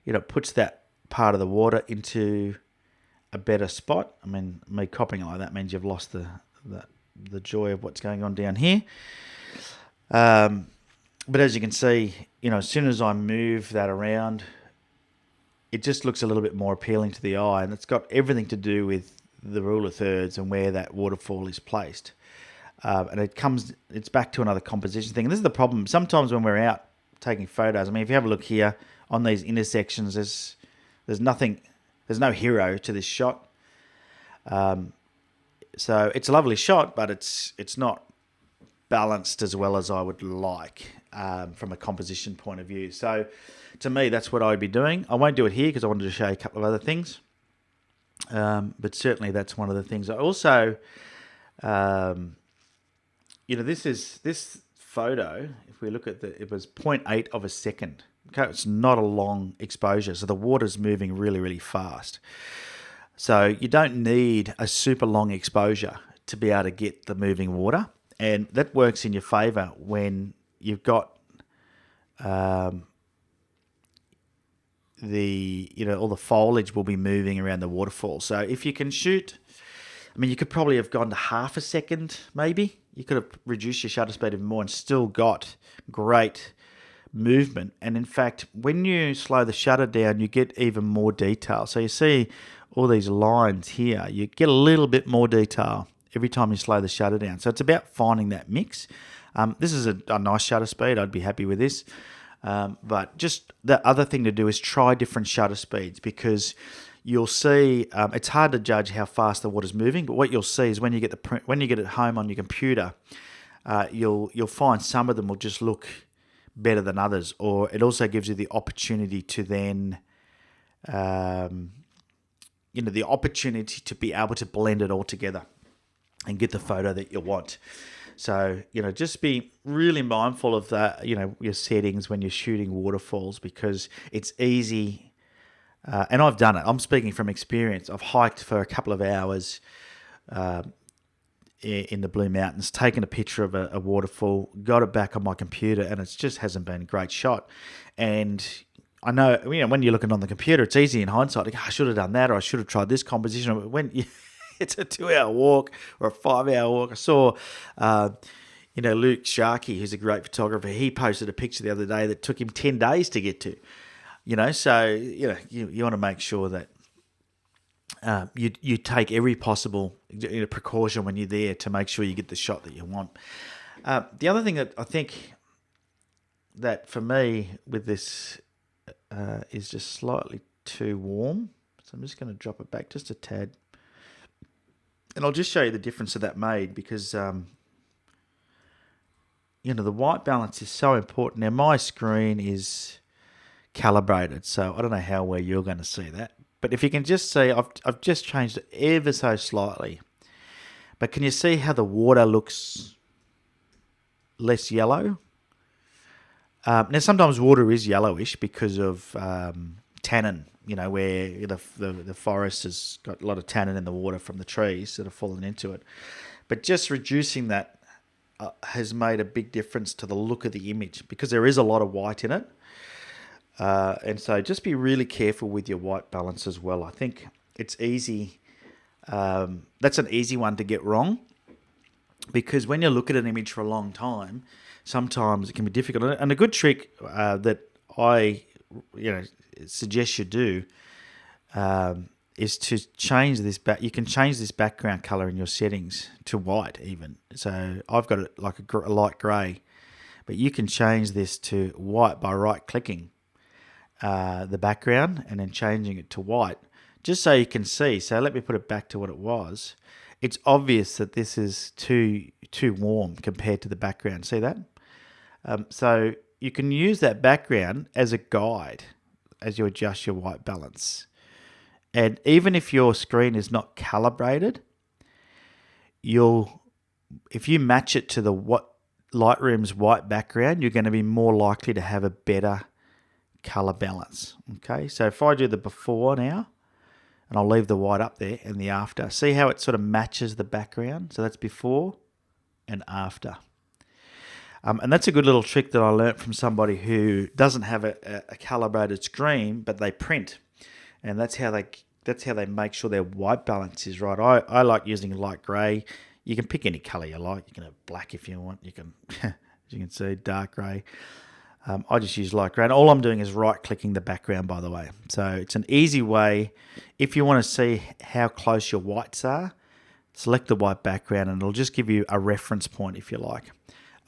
it puts that part of the water into a better spot. I mean, me copying it like that means you've lost the joy of what's going on down here. But as you can see, as soon as I move that around, it just looks a little bit more appealing to the eye, and it's got everything to do with the rule of thirds and where that waterfall is placed. And it's back to another composition thing. And this is the problem. Sometimes when we're out taking photos, I mean, if you have a look here on these intersections, there's nothing. There's no hero to this shot. So it's a lovely shot, but it's not balanced as well as I would like from a composition point of view. So to me, that's what I would be doing. I won't do it here because I wanted to show you a couple of other things. But certainly that's one of the things. I also, this photo, if we look at it was 0.8 of a second. Okay, it's not a long exposure, so the water's moving really, really fast. So you don't need a super long exposure to be able to get the moving water, and that works in your favour when you've got all the foliage will be moving around the waterfall. So if you can shoot, I mean, you could probably have gone to half a second, maybe. You could have reduced your shutter speed even more and still got great movement. And in fact, when you slow the shutter down, you get even more detail. So you see all these lines here, you get a little bit more detail every time you slow the shutter down. So it's about finding that mix. This is a nice shutter speed. I'd be happy with this. But just the other thing to do is try different shutter speeds, because you'll see it's hard to judge how fast the water's moving. But what you'll see is when you get it home on your computer, you'll find some of them will just look better than others, or it also gives you the opportunity to then, the opportunity to be able to blend it all together and get the photo that you want. So, just be really mindful of that, your settings when you're shooting waterfalls, because it's easy. And I've done it. I'm speaking from experience. I've hiked for a couple of hours in the Blue Mountains, taken a picture of a waterfall, got it back on my computer, and it just hasn't been a great shot. And I know, when you're looking on the computer, it's easy in hindsight to go, I should have done that, or I should have tried this composition. When it's a 2-hour walk or a 5-hour walk. I saw, Luke Sharkey, who's a great photographer, he posted a picture the other day that took him 10 days to get to. So, you want to make sure that you take every possible precaution when you're there to make sure you get the shot that you want. The other thing that I think that for me with this is just slightly too warm. So I'm just going to drop it back just a tad. And I'll just show you the difference that made, because, the white balance is so important. Now, my screen is calibrated, so I don't know how well you're going to see that. But if you can just see, I've just changed it ever so slightly. But can you see how the water looks less yellow? Now, sometimes water is yellowish because of tannin, where the forest has got a lot of tannin in the water from the trees that have fallen into it. But just reducing that has made a big difference to the look of the image, because there is a lot of white in it. And so just be really careful with your white balance as well. I think it's easy. That's an easy one to get wrong, because when you look at an image for a long time, sometimes it can be difficult. And a good trick that I suggest you do is to change this back. You can change this background color in your settings to white even. So I've got it like a light grey, but you can change this to white by right-clicking the background and then changing it to white, just so you can see. So let me put it back to what it was. It's obvious that this is too warm compared to the background. See that? So you can use that background as a guide as you adjust your white balance. And even if your screen is not calibrated, if you match it to the Lightroom's white background, you're going to be more likely to have a better color balance. Okay, so if I do the before now, and I'll leave the white up there, and the after, see how it sort of matches the background? So that's before and after. And that's a good little trick that I learnt from somebody who doesn't have a calibrated screen, but they print, and that's how they make sure their white balance is right. I like using light grey. You can pick any colour you like. You can have black if you want. You can, as you can see, dark grey. I just use light grey. And all I'm doing is right-clicking the background, by the way. So it's an easy way. If you want to see how close your whites are, select the white background, and it'll just give you a reference point if you like.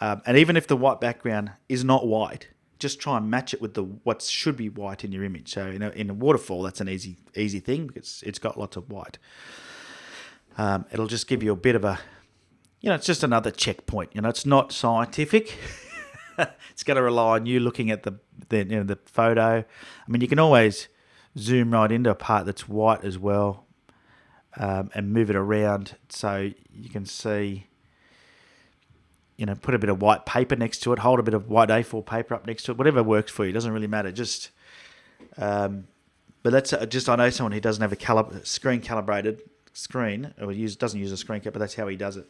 And even if the white background is not white, just try and match it with what should be white in your image. So in a waterfall, that's an easy thing because it's got lots of white. It'll just give you a bit of a, it's just another checkpoint. It's not scientific. It's going to rely on you looking at the photo. I mean, you can always zoom right into a part that's white as well, and move it around so you can see. Put a bit of white paper next to it, hold a bit of white A4 paper up next to it, whatever works for you. It doesn't really matter. But that's I know someone who doesn't have a screen calibrated screen, or doesn't use a screen cap, but that's how he does it.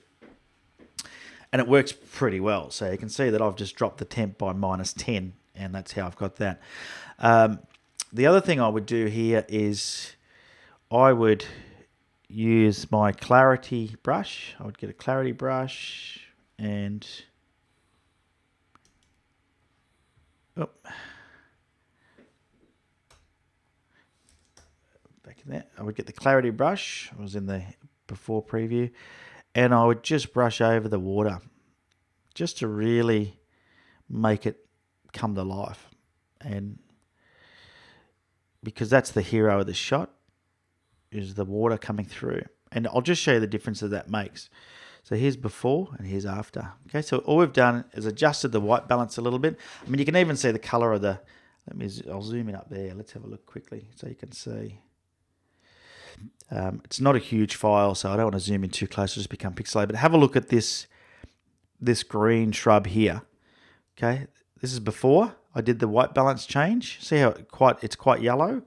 And it works pretty well. So you can see that I've just dropped the temp by -10, and that's how I've got that. The other thing I would do here is I would use my clarity brush. I would get a clarity brush and back in there. I would get the clarity brush. I was in the before preview, and I would just brush over the water just to really make it come to life, and because that's the hero of the shot is the water coming through. And I'll just show you the difference that makes. So here's before and here's after. Okay, so all we've done is adjusted the white balance a little bit. I mean, you can even see the color of the, I'll zoom in up there. Let's have a look quickly so you can see. It's not a huge file, so I don't want to zoom in too close to just become pixelated, but have a look at this green shrub here. Okay, this is before I did the white balance change. See how it's quite yellow,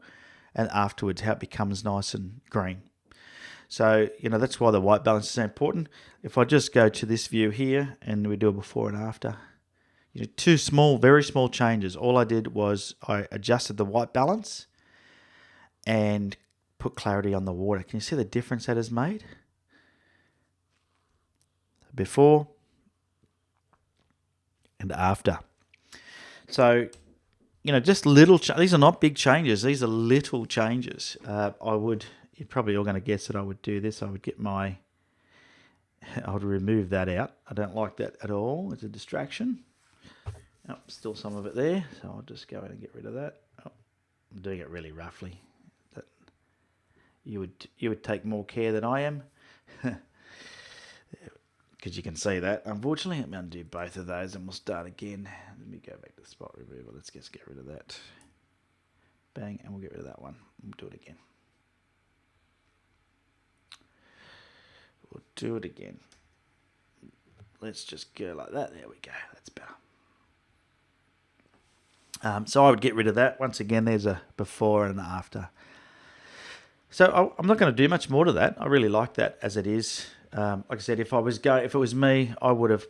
and afterwards how it becomes nice and green. So, that's why the white balance is so important. If I just go to this view here and we do a before and after, two very small changes. All I did was I adjusted the white balance and put clarity on the water. Can you see the difference that has made? Before and after. So, just little, these are not big changes. These are little changes. You're probably all going to guess that I would do this. I would remove that out. I don't like that at all. It's a distraction. Oh, still some of it there. So I'll just go in and get rid of that. Oh, I'm doing it really roughly. That you would take more care than I am. Because you can see that. Unfortunately, I'm going to do both of those and we'll start again. Let me go back to spot removal. Let's just get rid of that. Bang, and we'll get rid of that one. We'll do it again. We'll do it again. Let's just go like that. There we go. That's better. So I would get rid of that. Once again, there's a before and an after. So I'm not going to do much more to that. I really like that as it is. Like I said, if it was me, I would have,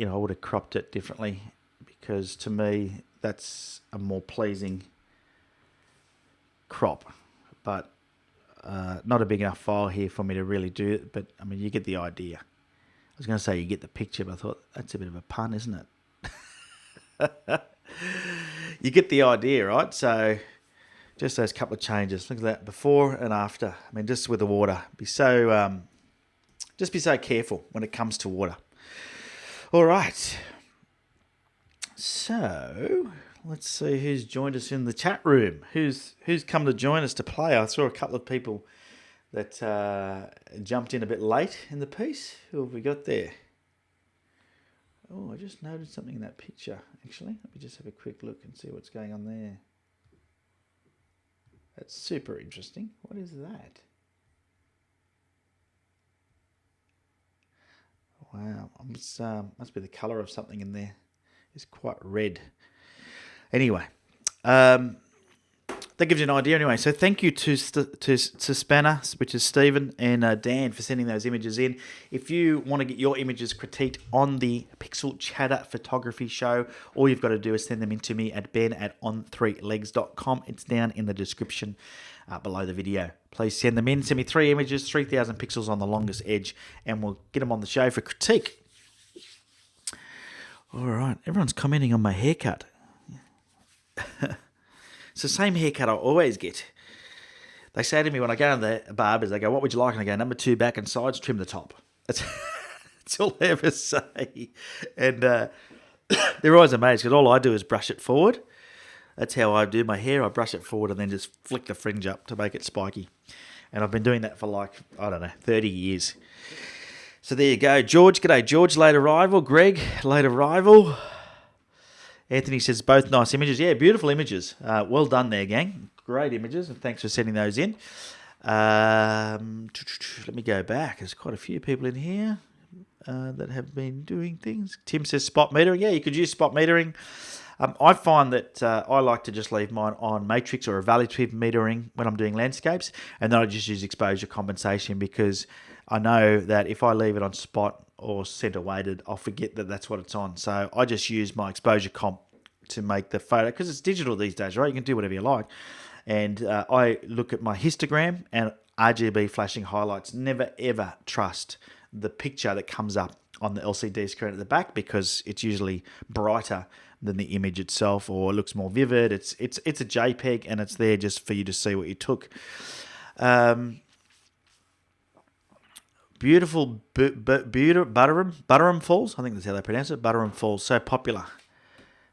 I would have cropped it differently, because to me that's a more pleasing crop. But not a big enough file here for me to really do it. But I mean, you get the idea. I was going to say you get the picture, but I thought that's a bit of a pun, isn't it? You get the idea, right? So just those couple of changes. Look at that, before and after. I mean, just with the water, just be so careful when it comes to water. All right. So let's see who's joined us in the chat room. Who's come to join us to play? I saw a couple of people that jumped in a bit late in the piece. Who have we got there? Oh, I just noticed something in that picture, actually. Let me just have a quick look and see what's going on there. That's super interesting. What is that? Must be the colour of something in there. It's quite red. Anyway, that gives you an idea anyway. So thank you to Spanner, which is Stephen, and Dan for sending those images in. If you want to get your images critiqued on the Pixel Chatter Photography Show, all you've got to do is send them in to me at ben@on3legs.com. It's down in the description below the video. Please send them in. Send me 3 images, 3,000 pixels on the longest edge, and we'll get them on the show for critique. All right, everyone's commenting on my haircut. It's the same haircut I always get. They say to me when I go to the barbers, they go, "What would you like?" And I go, "Number 2 back and sides, trim the top." That's all they ever say. And they're always amazed because all I do is brush it forward. That's how I do my hair. I brush it forward and then just flick the fringe up to make it spiky. And I've been doing that for 30 years. So there you go. George, g'day George, late arrival. Greg, late arrival. Anthony says both nice images. Yeah, beautiful images. Well done there, gang. Great images, and thanks for sending those in. Let me go back. There's quite a few people in here that have been doing things. Tim says spot metering. Yeah, you could use spot metering. I find that I like to just leave mine on matrix or evaluative metering when I'm doing landscapes, and then I just use exposure compensation because I know that if I leave it on spot or center weighted, I'll forget that that's what it's on. So I just use my exposure comp to make the photo, because it's digital these days, right? You can do whatever you like. And I look at my histogram and RGB flashing highlights. Never, ever trust the picture that comes up on the LCD screen at the back because it's usually brighter than the image itself, or it looks more vivid. It's a JPEG and it's there just for you to see what you took. Beautiful Butterham Falls. I think that's how they pronounce it. Butterham Falls. So popular.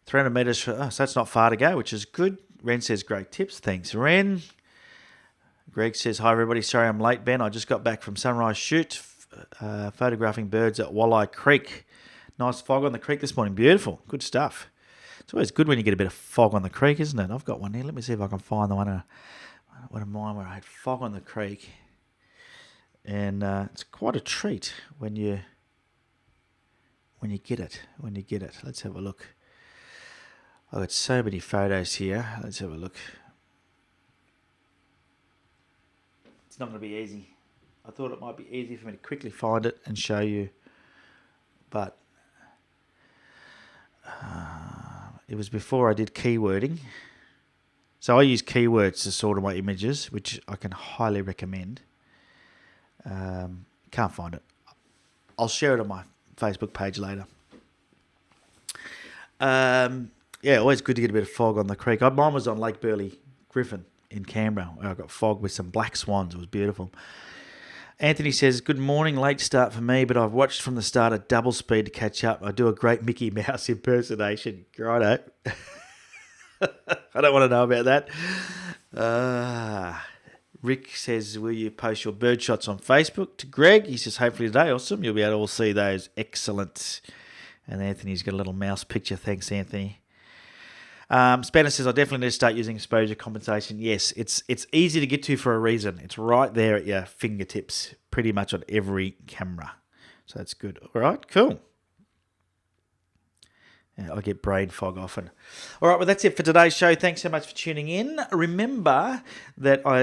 300 metres. So that's not far to go, which is good. Ren says great tips. Thanks, Ren. Greg says, hi, everybody. Sorry I'm late, Ben. I just got back from sunrise shoot, photographing birds at Walleye Creek. Nice fog on the creek this morning. Beautiful. Good stuff. It's always good when you get a bit of fog on the creek, isn't it? I've got one here. Let me see if I can find the one of mine where I had fog on the creek. And it's quite a treat when you get it. Let's have a look. I've got so many photos here. Let's have a look. It's not going to be easy. I thought it might be easy for me to quickly find it and show you, but it was before I did keywording. So I use keywords to sort my images, which I can highly recommend. Can't find it. I'll share it on my Facebook page later. Yeah, always good to get a bit of fog on the creek. Mine was on Lake Burley Griffin in Canberra, where I got fog with some black swans. It was beautiful. Anthony says, good morning, late start for me, but I've watched from the start at double speed to catch up. I do a great Mickey Mouse impersonation. Righto. I don't want to know about that. Rick says, will you post your bird shots on Facebook? To Greg, he says, hopefully today. Awesome. You'll be able to all see those. Excellent. And Anthony's got a little mouse picture. Thanks, Anthony. Spanner says, I definitely need to start using exposure compensation. Yes, it's easy to get to for a reason. It's right there at your fingertips, pretty much on every camera. So that's good. All right, cool. Yeah, I get brain fog often. All right, well, that's it for today's show. Thanks so much for tuning in. Remember that I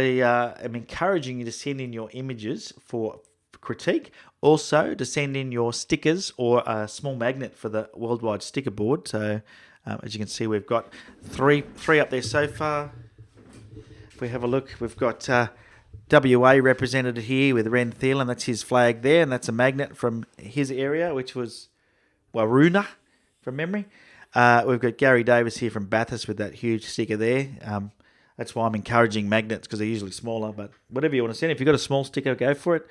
am encouraging you to send in your images for critique. Also, to send in your stickers or a small magnet for the worldwide sticker board. So, as you can see, we've got three up there so far. If we have a look, we've got WA represented here with Ren Thielen. That's his flag there, and that's a magnet from his area, which was Waroona, from memory. We've got Gary Davis here from Bathurst with that huge sticker there. That's why I'm encouraging magnets, because they're usually smaller, but whatever you want to send. If you've got a small sticker, go for it.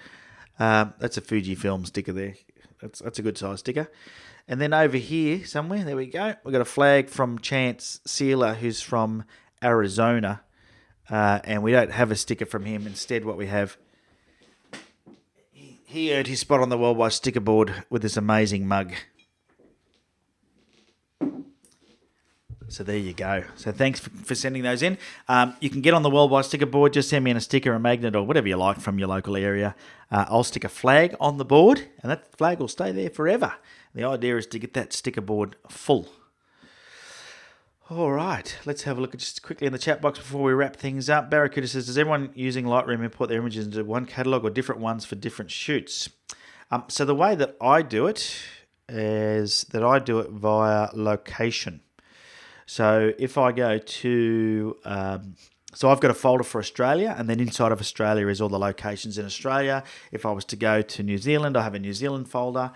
That's a Fujifilm sticker there. That's a good size sticker. And then over here somewhere, there we go, we've got a flag from Chance Sealer, who's from Arizona. And we don't have a sticker from him. Instead, what we have, he earned his spot on the worldwide sticker board with this amazing mug. So there you go. So thanks for sending those in. You can get on the Worldwide Sticker Board. Just send me in a sticker, a magnet, or whatever you like from your local area. I'll stick a flag on the board, and that flag will stay there forever. The idea is to get that sticker board full. All right, let's have a look at just quickly in the chat box before we wrap things up. Barracuda says, does everyone using Lightroom import their images into one catalogue or different ones for different shoots? So the way that I do it is that I do it via location. So if I go to, so I've got a folder for Australia, and then inside of Australia is all the locations in Australia. If I was to go to New Zealand, I have a New Zealand folder,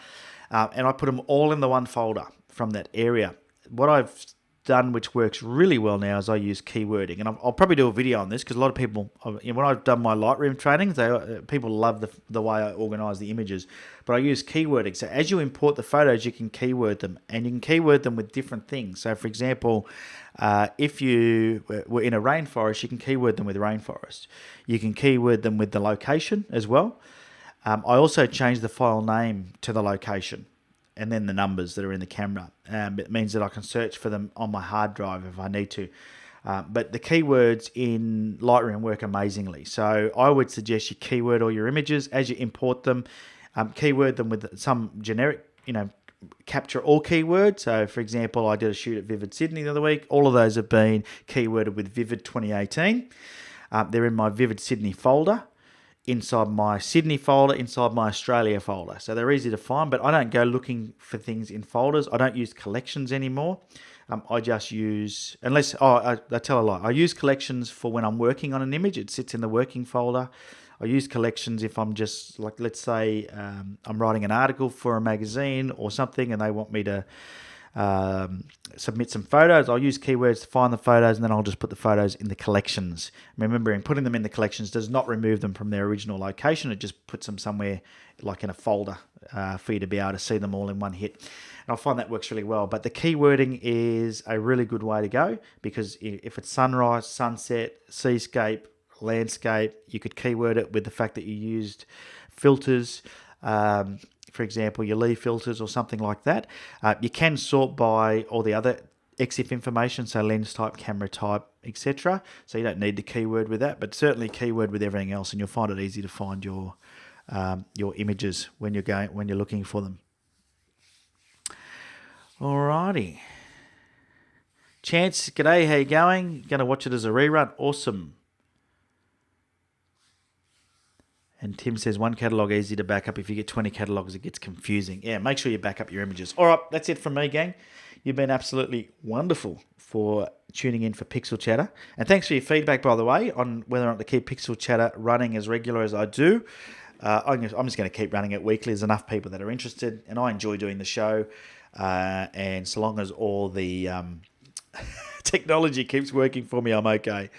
and I put them all in the one folder from that area. What I've done, which works really well now, is I use keywording, and I'll probably do a video on this because a lot of people, when I've done my Lightroom trainings, people love the way I organise the images. But I use keywording. So as you import the photos, you can keyword them, and you can keyword them with different things. So for example, if you were in a rainforest, you can keyword them with rainforest. You can keyword them with the location as well. I also change the file name to the location, and then the numbers that are in the camera. It means that I can search for them on my hard drive if I need to. But the keywords in Lightroom work amazingly. So I would suggest you keyword all your images as you import them. Keyword them with some generic, capture all keywords. So for example, I did a shoot at Vivid Sydney the other week. All of those have been keyworded with Vivid 2018. They're in my Vivid Sydney folder, inside my Sydney folder, inside my Australia folder. So they're easy to find, but I don't go looking for things in folders. I don't use collections anymore. I just use, I tell a lie. I use collections for when I'm working on an image. It sits in the working folder. I use collections if I'm just, like, let's say I'm writing an article for a magazine or something and they want me to submit some photos. I'll use keywords to find the photos, and then I'll just put the photos in the collections. Remembering, putting them in the collections does not remove them from their original location. It just puts them somewhere like in a folder for you to be able to see them all in one hit. And I find that works really well. But the keywording is a really good way to go, because if it's sunrise, sunset, seascape, landscape, you could keyword it with the fact that you used filters. For example, your leaf filters or something like that. You can sort by all the other EXIF information, so lens type, camera type, etc. So you don't need the keyword with that, but certainly keyword with everything else, and you'll find it easy to find your images when you're looking for them. Alrighty. Chance, g'day, how you going? Going to watch it as a rerun? Awesome. And Tim says, one catalogue easy to back up. If you get 20 catalogues, it gets confusing. Yeah, make sure you back up your images. All right, that's it from me, gang. You've been absolutely wonderful for tuning in for Pixel Chatter. And thanks for your feedback, by the way, on whether or not to keep Pixel Chatter running as regular as I do. I'm just going to keep running it weekly. There's enough people that are interested, and I enjoy doing the show. And so long as all the technology keeps working for me, I'm okay.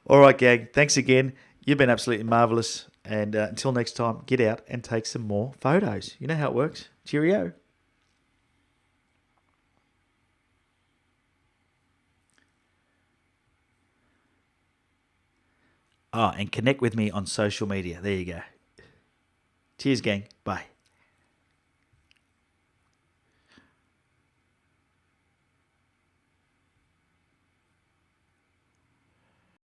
All right, gang. Thanks again. You've been absolutely marvellous. And until next time, get out and take some more photos. You know how it works. Cheerio. Oh, and connect with me on social media. There you go. Cheers, gang. Bye.